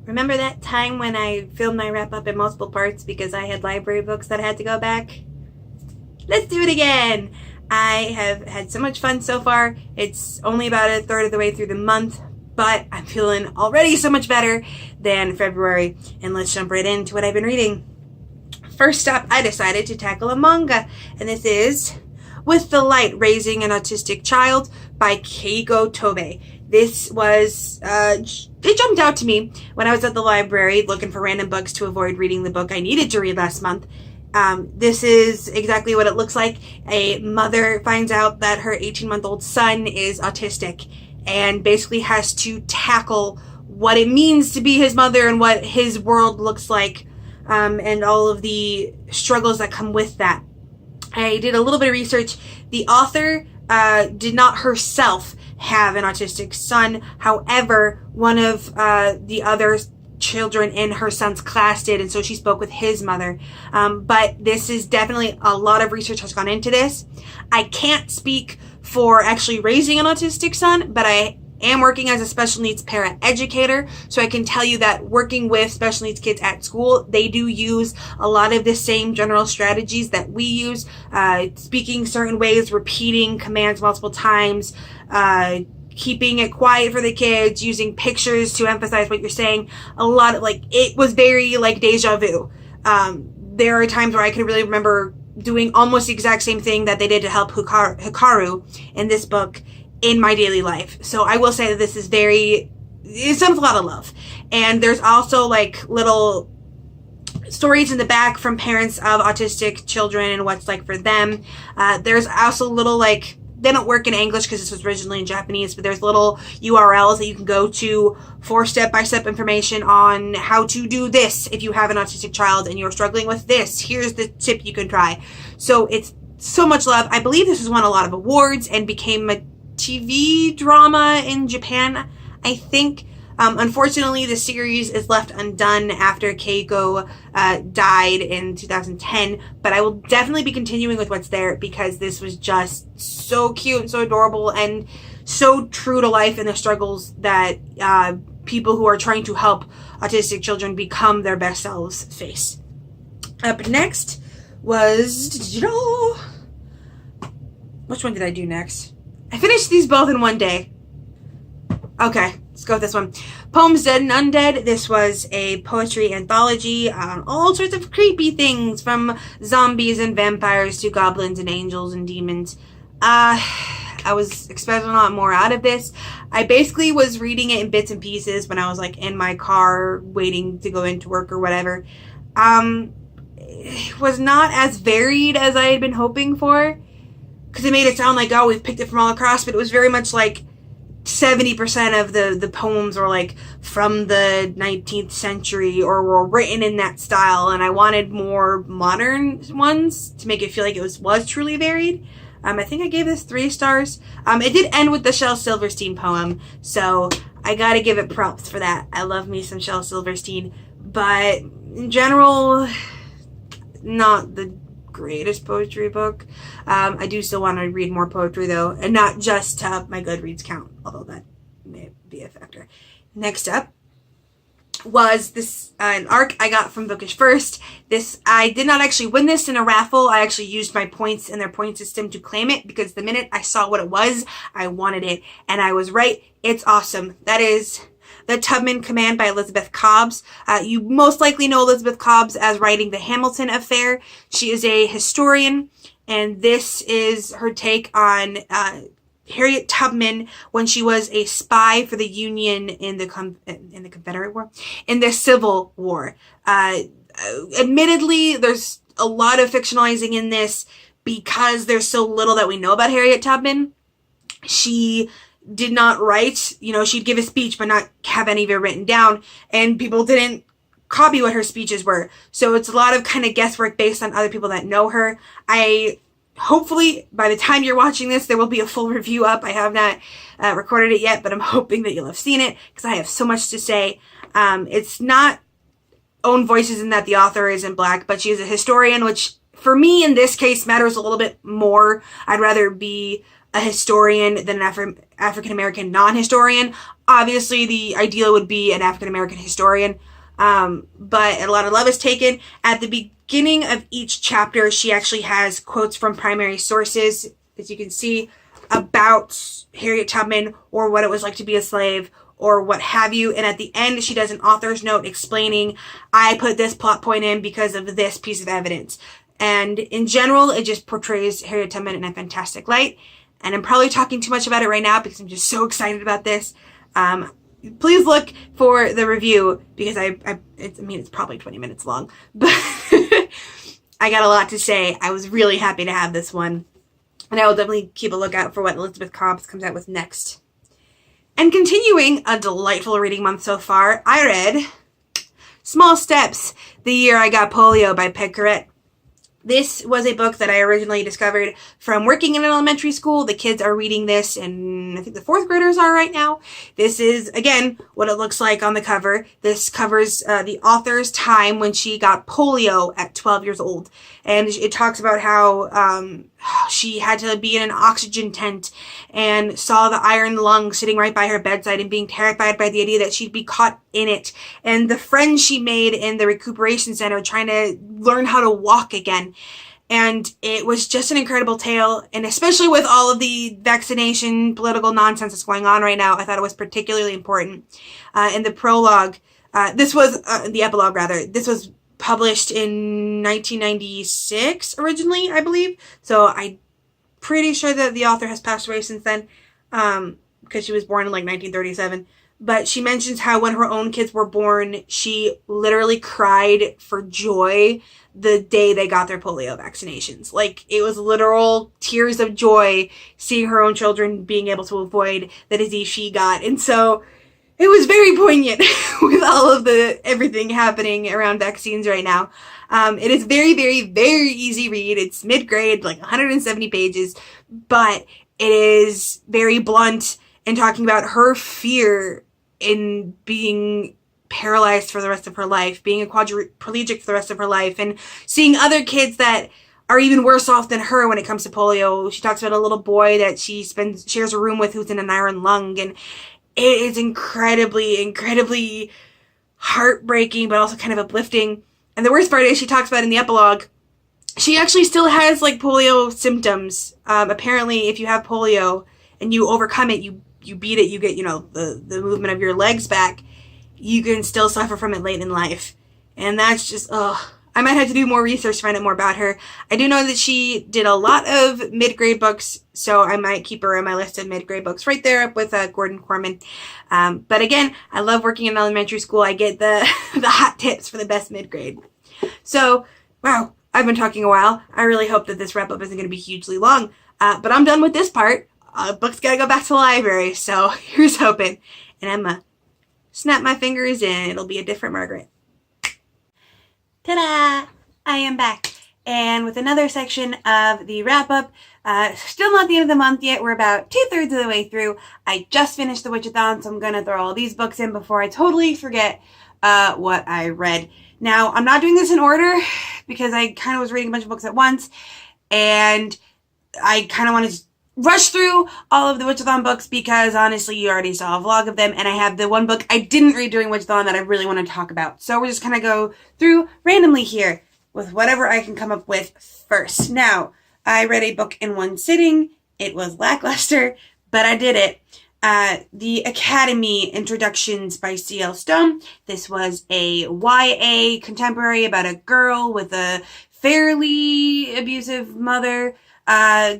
Remember that time when I filmed my wrap-up in multiple parts because I had library books that I had to go back? Let's do it again! I have had so much fun so far. It's only about a third of the way through the month, but I'm feeling already so much better than February. And let's jump right into what I've been reading. First up, I decided to tackle a manga, and this is With the Light, Raising an Autistic Child by Keiko Tobe. This was, it jumped out to me when I was at the library looking for random books to avoid reading the book I needed to read last month. This is exactly what it looks like. A mother finds out that her 18-month-old son is autistic and basically has to tackle what it means to be his mother and what his world looks like, and all of the struggles that come with that. I did a little bit of research. The author did not herself have an autistic son. However, one of the other children in her son's class did, and so she spoke with his mother. But this is definitely, a lot of research has gone into this. I can't speak for actually raising an autistic son, but I am working as a special needs para-educator, so I can tell you that working with special needs kids at school, they do use a lot of the same general strategies that we use, speaking certain ways, repeating commands multiple times, keeping it quiet for the kids, using pictures to emphasize what you're saying. A lot of, it was very like deja vu. There are times where I can really remember doing almost the exact same thing that they did to help Hikaru in this book in my daily life. So I will say that this is it's done with a lot of love. And there's also little stories in the back from parents of autistic children and what's like for them. There's also little they don't work in English because this was originally in Japanese, but there's little URLs that you can go to for step-by-step information on how to do this if you have an autistic child and you're struggling with this. Here's the tip you can try. So it's so much love. I believe this has won a lot of awards and became a TV drama in Japan, I think. Unfortunately, the series is left undone after Keiko died in 2010, but I will definitely be continuing with what's there because this was just so cute and so adorable and so true to life in the struggles that people who are trying to help autistic children become their best selves face. Up next was... Which one did I do next? I finished these both in one day. Okay, let's go with this one. Poems Dead and Undead. This was a poetry anthology on all sorts of creepy things, from zombies and vampires to goblins and angels and demons. I was expecting a lot more out of this. I basically was reading it in bits and pieces when I was in my car waiting to go into work or whatever. It was not as varied as I had been hoping for, because it made it sound like, oh, we've picked it from all across, but it was very much 70% of the poems were from the 19th century or were written in that style, and I wanted more modern ones to make it feel like it was truly varied. I think I gave this 3 stars. It did end with the Shel Silverstein poem, so I gotta give it props for that. I love me some Shel Silverstein, but in general, not the greatest poetry book. I do still want to read more poetry though, and not just my Goodreads count, although that may be a factor. Next up was this an ARC I got from Bookish First. This, I did not actually win this in a raffle. I actually used my points in their point system to claim it because the minute I saw what it was, I wanted it, and I was right. It's awesome. That is The Tubman Command by Elizabeth Cobbs. You most likely know Elizabeth Cobbs as writing The Hamilton Affair. She is a historian, and this is her take on Harriet Tubman when she was a spy for the Union in the Confederate War, in the Civil War. Admittedly, there's a lot of fictionalizing in this because there's so little that we know about Harriet Tubman. She did not write, she'd give a speech but not have any of it written down, and people didn't copy what her speeches were. So it's a lot of kind of guesswork based on other people that know her. Hopefully, by the time you're watching this, there will be a full review up. I have not recorded it yet, but I'm hoping that you'll have seen it because I have so much to say. It's not own voices in that the author isn't black, but she is a historian, which for me in this case matters a little bit more. I'd rather be a historian than an African-American non-historian. Obviously, the ideal would be an African-American historian, but a lot of love is taken. At the beginning of each chapter, she actually has quotes from primary sources, as you can see, about Harriet Tubman or what it was like to be a slave or what have you. And at the end, she does an author's note explaining, I put this plot point in because of this piece of evidence. And in general, it just portrays Harriet Tubman in a fantastic light. And I'm probably talking too much about it right now because I'm just so excited about this. Please look for the review because it's probably 20 minutes long, but I got a lot to say. I was really happy to have this one. And I will definitely keep a lookout for what Elizabeth Cobbs comes out with next. And continuing a delightful reading month so far, I read Small Steps, The Year I Got Polio by Peg Corrette. This was a book that I originally discovered from working in an elementary school. The kids are reading this, and I think the 4th graders are right now. This is, again, what it looks like on the cover. This covers the author's time when she got polio at 12 years old. And it talks about how she had to be in an oxygen tent and saw the iron lung sitting right by her bedside and being terrified by the idea that she'd be caught in it. And the friends she made in the recuperation center trying to learn how to walk again. And it was just an incredible tale. And especially with all of the vaccination political nonsense that's going on right now, I thought it was particularly important. In the prologue, this was the epilogue rather, this was published in 1996 originally, I believe. So I'm pretty sure that the author has passed away since then, because she was born in like 1937. But she mentions how when her own kids were born, she literally cried for joy the day they got their polio vaccinations. Like, it was literal tears of joy seeing her own children being able to avoid the disease she got. And so it was very poignant with all of everything happening around vaccines right now. It is very, very, very easy read. It's mid-grade, like 170 pages, but it is very blunt in talking about her fear in being paralyzed for the rest of her life, being a quadriplegic for the rest of her life, and seeing other kids that are even worse off than her when it comes to polio. She talks about a little boy that she shares a room with who's in an iron lung, and it is incredibly, incredibly heartbreaking, but also kind of uplifting. And the worst part is she talks about in the epilogue, she actually still has like polio symptoms. Apparently, if you have polio and you overcome it, you beat it, you get, the movement of your legs back, you can still suffer from it late in life. And that's just, I might have to do more research to find out more about her. I do know that she did a lot of mid-grade books, so I might keep her on my list of mid-grade books right there up with Gordon Korman. But again, I love working in elementary school. I get the hot tips for the best mid-grade. So, wow, I've been talking a while. I really hope that this wrap-up isn't going to be hugely long. But I'm done with this part. Books gotta go back to the library, so here's hoping. And I'm gonna snap my fingers and it'll be a different Margaret. Ta-da! I am back. And with another section of the wrap-up. Still not the end of the month yet. We're about 2/3 of the way through. I just finished the Witchathon, so I'm gonna throw all these books in before I totally forget what I read. Now, I'm not doing this in order because I kind of was reading a bunch of books at once, and I kind of want to rush through all of the Witchathon books because honestly you already saw a vlog of them, and I have the one book I didn't read during Witchathon that I really want to talk about. So we're just going to go through randomly here with whatever I can come up with first. Now, I read a book in one sitting. It was lackluster, but I did it. The Academy Introductions by C.L. Stone. This was a YA contemporary about a girl with a fairly abusive mother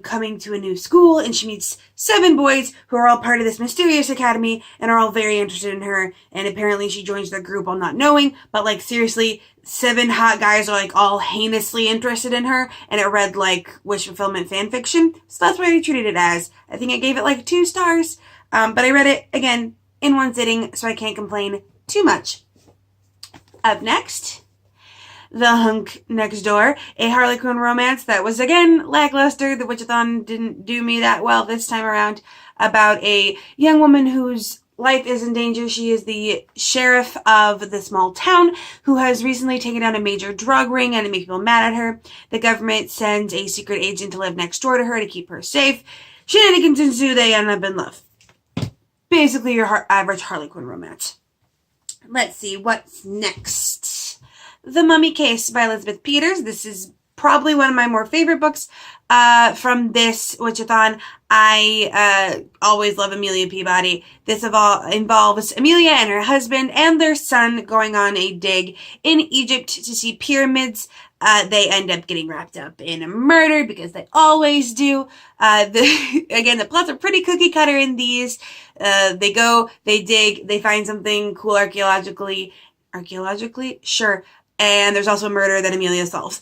coming to a new school, and she meets 7 boys who are all part of this mysterious academy and are all very interested in her, and apparently she joins their group while not knowing, but like seriously, 7 hot guys are like all heinously interested in her, and it read like wish fulfillment fan fiction, so that's what I treated it as. I think I gave it like 2 stars, but I read it again in one sitting, so I can't complain too much. Up next, The Hunk Next Door, a Harlequin romance that was, again, lackluster. The Witchathon didn't do me that well this time around, about a young woman whose life is in danger. She is the sheriff of the small town who has recently taken down a major drug ring, and it makes people mad at her. The government sends a secret agent to live next door to her to keep her safe. shenanigans ensue, they end up in love. Basically your average Harley Quinn romance. Let's see, what's next? The Mummy Case by Elizabeth Peters. This is probably one of my more favorite books from this Witchathon. I always love Amelia Peabody. This involves Amelia and her husband and their son going on a dig in Egypt to see pyramids. They end up getting wrapped up in a murder because they always do. Again, the plots are pretty cookie cutter in these. They go, they dig, they find something cool archaeologically, sure. And there's also a murder that Amelia solves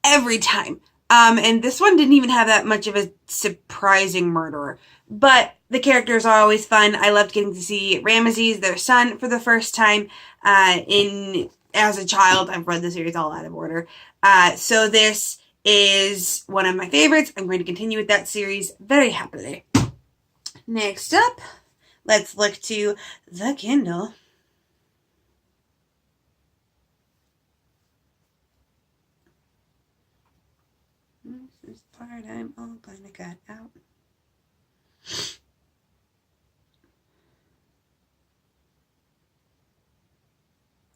every time. And this one didn't even have that much of a surprising murderer. But the characters are always fun. I loved getting to see Ramesses, their son, for the first time as a child. I've read the series all out of order. So this is one of my favorites. I'm going to continue with that series very happily. Next up, let's look to the Kindle. This is the part I'm all gonna cut out.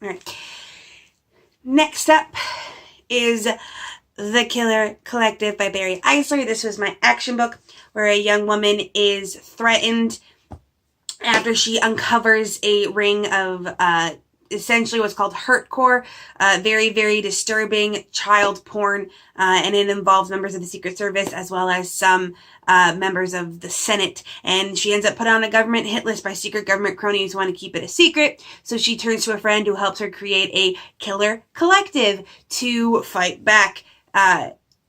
Alright. Next up is The Killer Collective by Barry Eisler. This was my action book where a young woman is threatened after she uncovers a ring of essentially what's called hurtcore, very, very disturbing child porn, and it involves members of the Secret Service as well as some members of the Senate, and she ends up put on a government hit list by secret government cronies who want to keep it a secret, so she turns to a friend who helps her create a killer collective to fight back.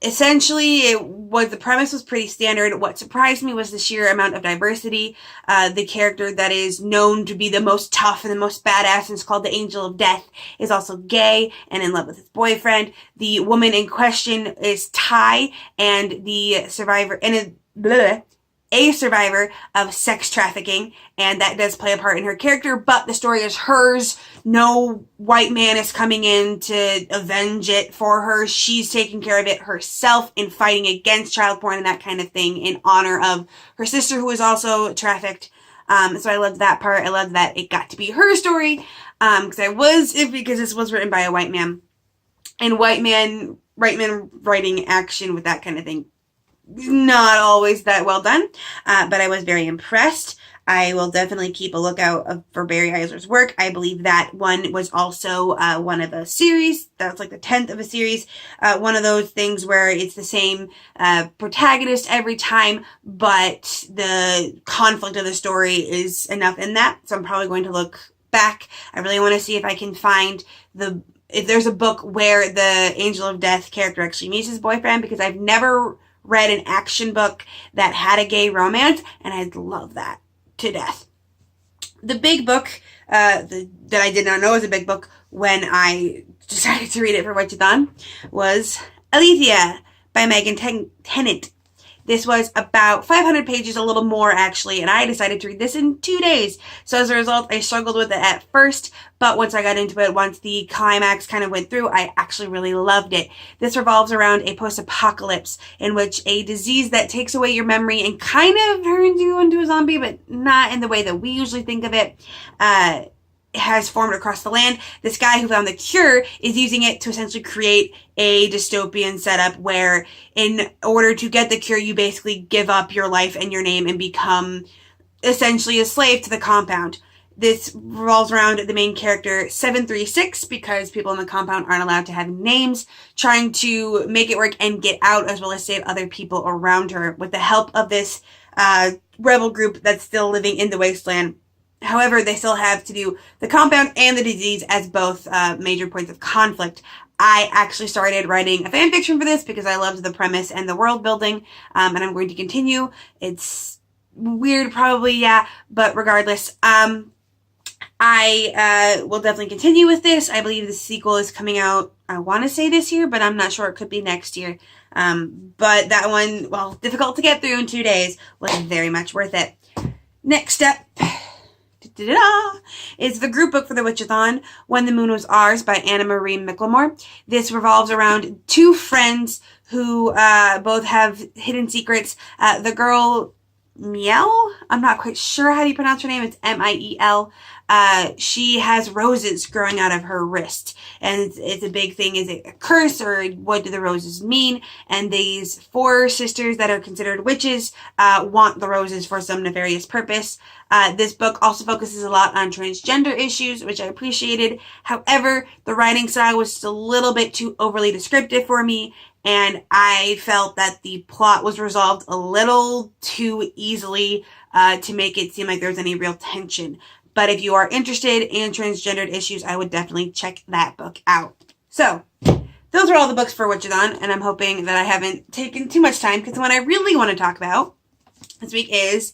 Essentially, the premise was pretty standard. What surprised me was the sheer amount of diversity. The character that is known to be the most tough and the most badass and is called the Angel of Death is also gay and in love with his boyfriend. The woman in question is Thai, and the survivor, and a survivor of sex trafficking, and that does play a part in her character, but the story is hers. No white man is coming in to avenge it for her. She's taking care of it herself in fighting against child porn and that kind of thing in honor of her sister who was also trafficked. So I loved that part. I loved that it got to be her story, because this was written by a white man, and white men writing action with that kind of thing, not always that well done, but I was very impressed. I will definitely keep a lookout for Barry Eisler's work. I believe that one was also one of a series. That's like the 10th of a series. One of those things where it's the same protagonist every time, but the conflict of the story is enough in that. So I'm probably going to look back. I really want to see if I can find if there's a book where the Angel of Death character actually meets his boyfriend, because I've never read an action book that had a gay romance, and I'd love that to death. The big book that I did not know was a big book when I decided to read it for Witchathon was Alethea by Megan Tennant. This was about 500 pages, a little more actually, and I decided to read this in 2 days. So as a result, I struggled with it at first, but once I got into it, once the climax kind of went through, I actually really loved it. This revolves around a post-apocalypse in which a disease that takes away your memory and kind of turns you into a zombie, but not in the way that we usually think of it, has formed across the land. This guy who found the cure is using it to essentially create a dystopian setup where in order to get the cure, you basically give up your life and your name and become essentially a slave to the compound. This revolves around the main character 736, because people in the compound aren't allowed to have names, trying to make it work and get out as well as save other people around her with the help of this rebel group that's still living in the wasteland. However, they still have to do the compound and the disease as both major points of conflict. I actually started writing a fan fiction for this because I loved the premise and the world building, and I'm going to continue. It's weird, probably, yeah, but regardless, I will definitely continue with this. I believe the sequel is coming out, I want to say this year, but I'm not sure. It could be next year. But that one, while difficult to get through in 2 days, was very much worth it. Next up is the group book for the Witchathon, When the Moon Was Ours by Anna Marie Michelmore. This revolves around two friends who both have hidden secrets. The girl Miel. I'm not quite sure how you pronounce her name. It's Miel. She has roses growing out of her wrist. And it's a big thing. Is it a curse, or what do the roses mean? And these 4 sisters that are considered witches want the roses for some nefarious purpose. This book also focuses a lot on transgender issues, which I appreciated. However, the writing style was just a little bit too overly descriptive for me, and I felt that the plot was resolved a little too easily to make it seem like there's any real tension. But if you are interested in transgendered issues, I would definitely check that book out. So, those are all the books for Witchathon, and I'm hoping that I haven't taken too much time, because the one I really want to talk about this week is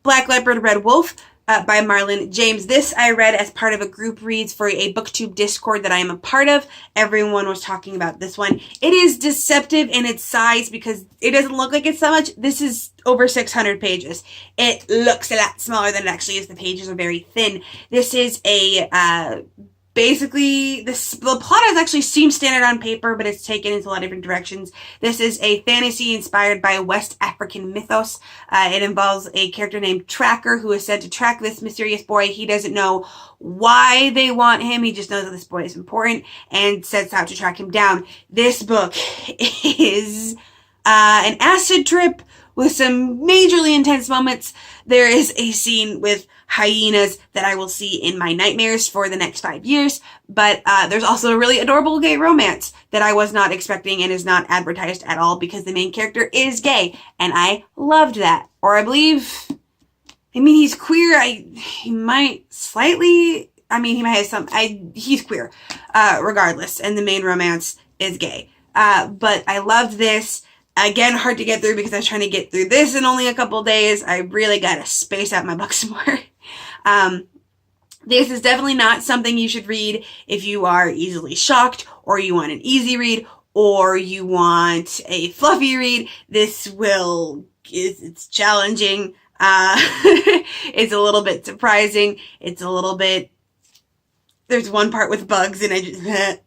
Black Leopard, Red Wolf by Marlon James. This I read as part of a group reads for a BookTube Discord that I am a part of. Everyone was talking about this one. It is deceptive in its size because it doesn't look like it's that much. This is over 600 pages. It looks a lot smaller than it actually is. The pages are very thin. This is a basically, the plot has actually seemed standard on paper, but it's taken into a lot of different directions. This is a fantasy inspired by West African mythos. It involves a character named Tracker, who is said to track this mysterious boy. He doesn't know why they want him. He just knows that this boy is important and sets out to track him down. This book is an acid trip with some majorly intense moments. There is a scene with hyenas that I will see in my nightmares for the next 5 years, but there's also a really adorable gay romance that I was not expecting and is not advertised at all because the main character is gay, and I loved that. Or I believe, he's queer. He might slightly, he might have some, he's queer, regardless, and the main romance is gay. But I loved this. Again, hard to get through because I was trying to get through this in only a couple days. I really got to space out my books more. This is definitely not something you should read if you are easily shocked, or you want an easy read, or you want a fluffy read. It's challenging. It's a little bit surprising. It's a little bit, there's one part with bugs and I just,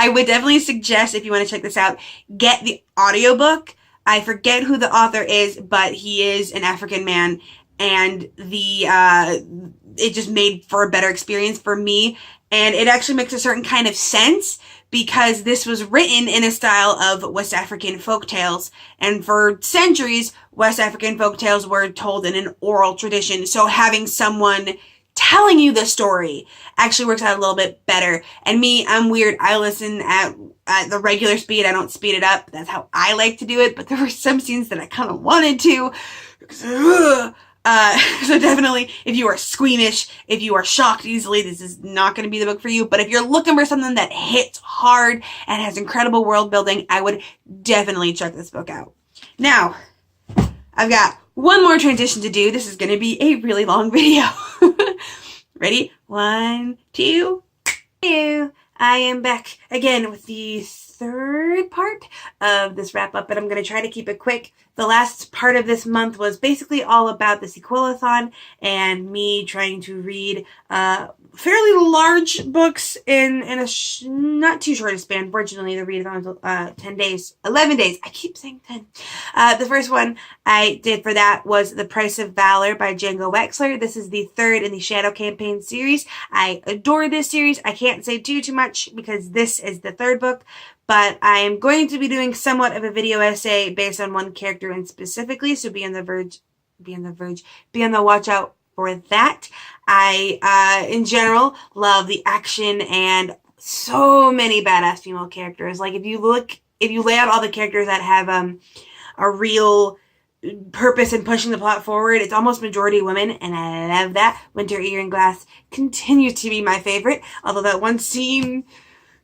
I would definitely suggest, if you want to check this out, get the audiobook. I forget who the author is, but he is an African man, and it just made for a better experience for me. And it actually makes a certain kind of sense because this was written in a style of West African folktales. And for centuries, West African folktales were told in an oral tradition. So having someone telling you the story actually works out a little bit better. And me, I'm weird. I listen at the regular speed. I don't speed it up. That's how I like to do it. But there were some scenes that I kind of wanted to. So definitely, if you are squeamish, if you are shocked easily, this is not going to be the book for you. But if you're looking for something that hits hard and has incredible world building, I would definitely check this book out. Now, I've got one more transition to do. This is going to be a really long video. Ready? 1, 2, 3. I am back again with the third part of this wrap up, and I'm going to try to keep it quick. The last part of this month was basically all about the Sequilathon and me trying to read fairly large books in a not too short a span. Fortunately, the readathon was 10 days, 11 days. I keep saying 10. The first one I did for that was The Price of Valor by Django Wexler. This is the third in the Shadow Campaign series. I adore this series. I can't say too much because this is the third book, but I am going to be doing somewhat of a video essay based on one character in specifically, so be on the watch out for that. I, in general, love the action and so many badass female characters. Like, if you lay out all the characters that have a real purpose in pushing the plot forward, it's almost majority women, and I love that. Winter Ear and Glass continues to be my favorite, although that one scene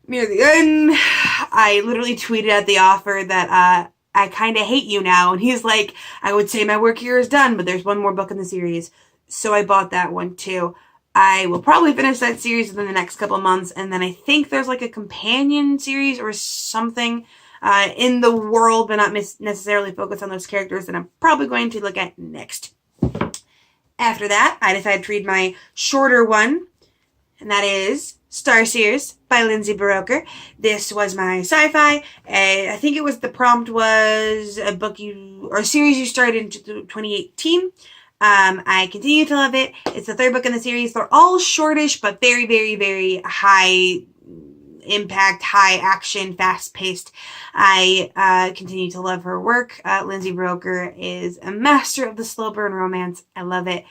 near the end, I literally tweeted at the author that I kind of hate you now, and he's like, I would say my work here is done, but there's one more book in the series. So I bought that one too. I will probably finish that series within the next couple of months, and then I think there's like a companion series or something in the world, but not necessarily focused on those characters that I'm probably going to look at next. After that, I decided to read my shorter one, and that is Starseers by Lindsay Buroker. This was my sci-fi. I think it was, the prompt was a book or a series you started in 2018. I continue to love it. It's the third book in the series. They're all shortish, but very, very, very high impact, high action, fast paced. I continue to love her work. Lindsay Buroker is a master of the slow burn romance. I love it.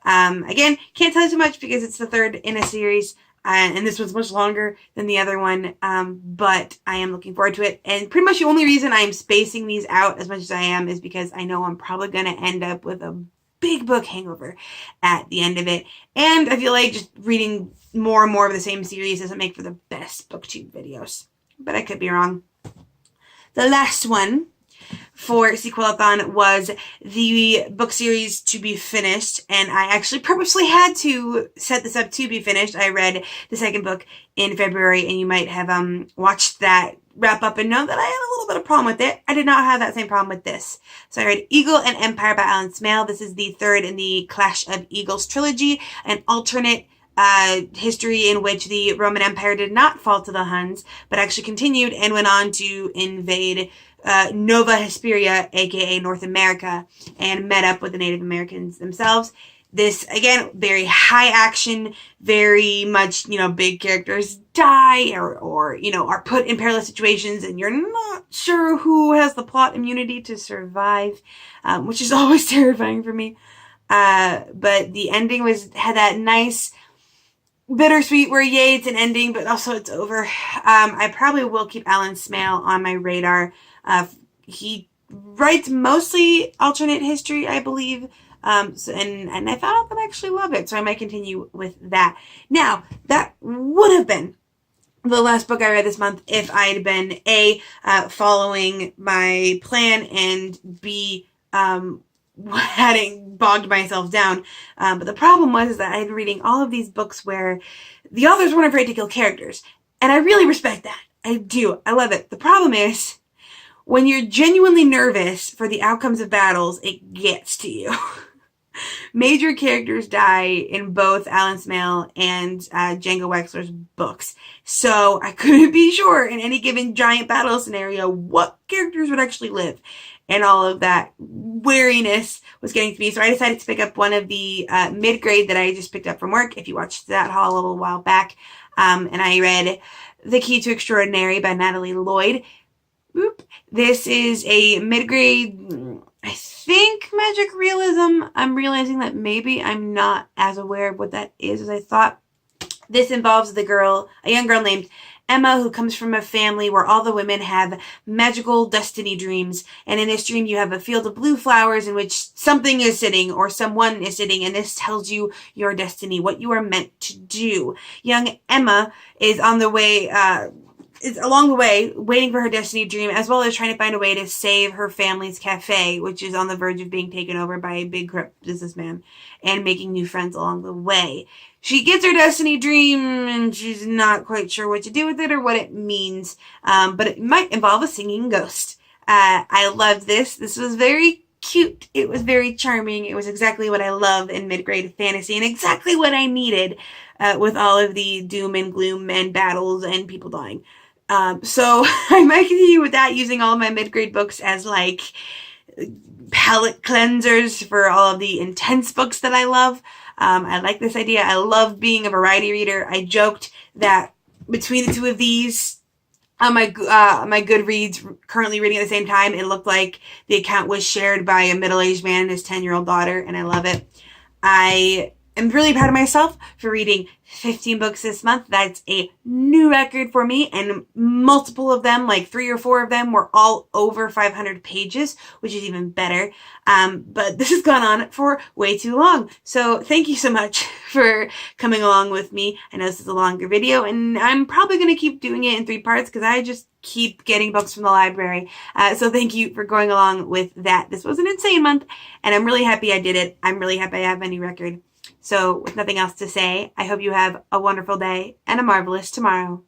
Again, can't tell you too much because it's the third in a series. And this was much longer than the other one, but I am looking forward to it. And pretty much the only reason I'm spacing these out as much as I am is because I know I'm probably going to end up with a big book hangover at the end of it. And I feel like just reading more and more of the same series doesn't make for the best booktube videos. But I could be wrong. The last one for Sequelathon was the book series To Be Finished, and I actually purposely had to set this up to be finished. I read the second book in February, and you might have watched that wrap up and know that I had a little bit of problem with it. I did not have that same problem with this. So I read Eagle and Empire by Alan Smale. This is the third in the Clash of Eagles trilogy, an alternate history in which the Roman Empire did not fall to the Huns, but actually continued and went on to invade Nova Hesperia, aka North America, and met up with the Native Americans themselves. This, again, very high action, very much, big characters die or are put in perilous situations and you're not sure who has the plot immunity to survive, which is always terrifying for me. But the ending had that nice bittersweet where, yay, it's an ending, but also it's over. I probably will keep Alan Smale on my radar. He writes mostly alternate history, I believe. And I found out that I actually love it, so I might continue with that. Now, that would have been the last book I read this month if I had been A, following my plan, and B, hadn't bogged myself down. But the problem was that I had been reading all of these books where the authors weren't afraid to kill characters. And I really respect that. I do. I love it. The problem is, when you're genuinely nervous for the outcomes of battles, it gets to you. Major characters die in both Alan Smale and Django Wexler's books. So I couldn't be sure in any given giant battle scenario what characters would actually live. And all of that wariness was getting to me. So I decided to pick up one of the mid-grade that I just picked up from work. If you watched that haul a little while back. And I read The Key to Extraordinary by Natalie Lloyd. Boop. This is a mid-grade, I think, magic realism. I'm realizing that maybe I'm not as aware of what that is as I thought. This involves a young girl named Emma, who comes from a family where all the women have magical destiny dreams. And in this dream, you have a field of blue flowers in which something is sitting or someone is sitting. And this tells you your destiny, what you are meant to do. Young Emma is along the way, waiting for her destiny dream, as well as trying to find a way to save her family's cafe, which is on the verge of being taken over by a big corrupt businessman, and making new friends along the way. She gets her destiny dream, and she's not quite sure what to do with it or what it means, but it might involve a singing ghost. I loved this. This was very cute. It was very charming. It was exactly what I love in mid-grade fantasy, and exactly what I needed with all of the doom and gloom and battles and people dying. So I might continue with that, using all of my mid-grade books as like palette cleansers for all of the intense books that I love. I like this idea. I love being a variety reader. I joked that between the two of these, on my Goodreads, currently reading at the same time, it looked like the account was shared by a middle-aged man and his 10-year-old daughter, and I love it. I am really proud of myself for reading 15 books this month. That's a new record for me, and multiple of them, like 3 or 4 of them, were all over 500 pages, which is even better. But this has gone on for way too long. So thank you so much for coming along with me. I know this is a longer video, and I'm probably going to keep doing it in 3 parts because I just keep getting books from the library. So thank you for going along with that. This was an insane month, and I'm really happy I did it. I'm really happy I have my new record. So with nothing else to say, I hope you have a wonderful day and a marvelous tomorrow.